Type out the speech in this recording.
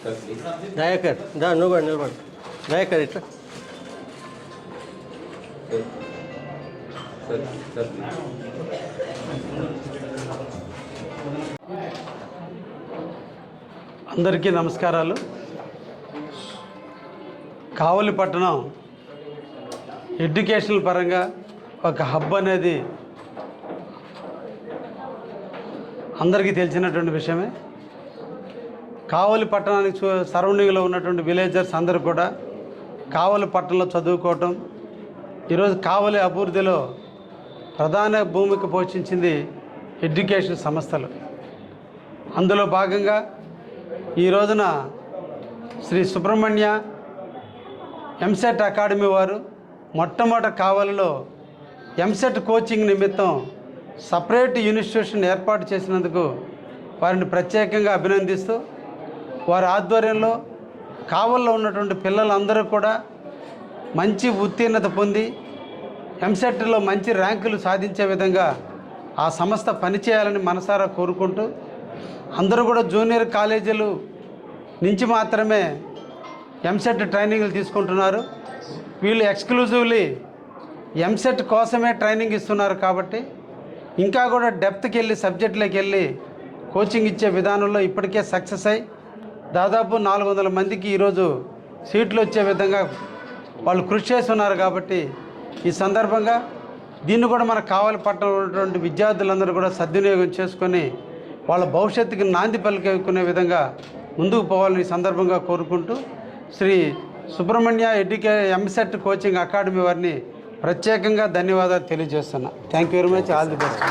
దయాకర్ దా నువ్వు కూడా నిలబడు. దయాకర్ ఇట్లా అందరికీ నమస్కారాలు. కావలి పట్టణం ఎడ్యుకేషనల్ పరంగా ఒక హబ్ అనేది అందరికీ తెలిసినటువంటి విషయమే. కావలి పట్టణానికి సరౌండింగ్లో ఉన్నటువంటి విలేజర్స్ అందరూ కూడా కావలి పట్టణంలో చదువుకోవటం, ఈరోజు కావలి అభివృద్ధిలో ప్రధాన భూమిక పోషించింది ఎడ్యుకేషన్ సంస్థలు. అందులో భాగంగా ఈ రోజున శ్రీ సుబ్రహ్మణ్య ఎంసెట్ అకాడమీ వారు మొట్టమొదట కావలిలో ఎంసెట్ కోచింగ్ నిమిత్తం సపరేట్ ఇన్స్టిట్యూషన్ ఏర్పాటు చేసినందుకు వారిని ప్రత్యేకంగా అభినందిస్తూ, వారి ఆధ్వర్యంలో కావలిలో ఉన్నటువంటి పిల్లలందరూ కూడా మంచి ఉత్తీర్ణత పొంది ఎంసెట్లో మంచి ర్యాంకులు సాధించే విధంగా ఆ సంస్థ పనిచేయాలని మనసారా కోరుకుంటూ, అందరూ కూడా జూనియర్ కాలేజీలు నుంచి మాత్రమే ఎంసెట్ ట్రైనింగ్లు తీసుకుంటున్నారు. వీళ్ళు ఎక్స్క్లూజివ్లీ ఎంసెట్ కోసమే ట్రైనింగ్ ఇస్తున్నారు. కాబట్టి ఇంకా కూడా డెప్త్కి వెళ్ళి సబ్జెక్టులోకి వెళ్ళి కోచింగ్ ఇచ్చే విధానంలో ఇప్పటికే సక్సెస్ అయ్యి దాదాపు 400 మందికి ఈరోజు సీట్లు వచ్చే విధంగా వాళ్ళు కృషి చేస్తున్నారు. కాబట్టి ఈ సందర్భంగా దీన్ని కూడా మన కావలి పట్టణంలో ఉన్నటువంటి విద్యార్థులందరూ కూడా సద్వినియోగం చేసుకొని వాళ్ళ భవిష్యత్తుకి నాంది పలికే విధంగా ముందుకు పోవాలని ఈ సందర్భంగా కోరుకుంటూ, శ్రీ సుబ్రహ్మణ్య ఎంసెట్ కోచింగ్ అకాడమీ వారిని ప్రత్యేకంగా ధన్యవాదాలు తెలియజేస్తున్నా. Thank you very much. All the best.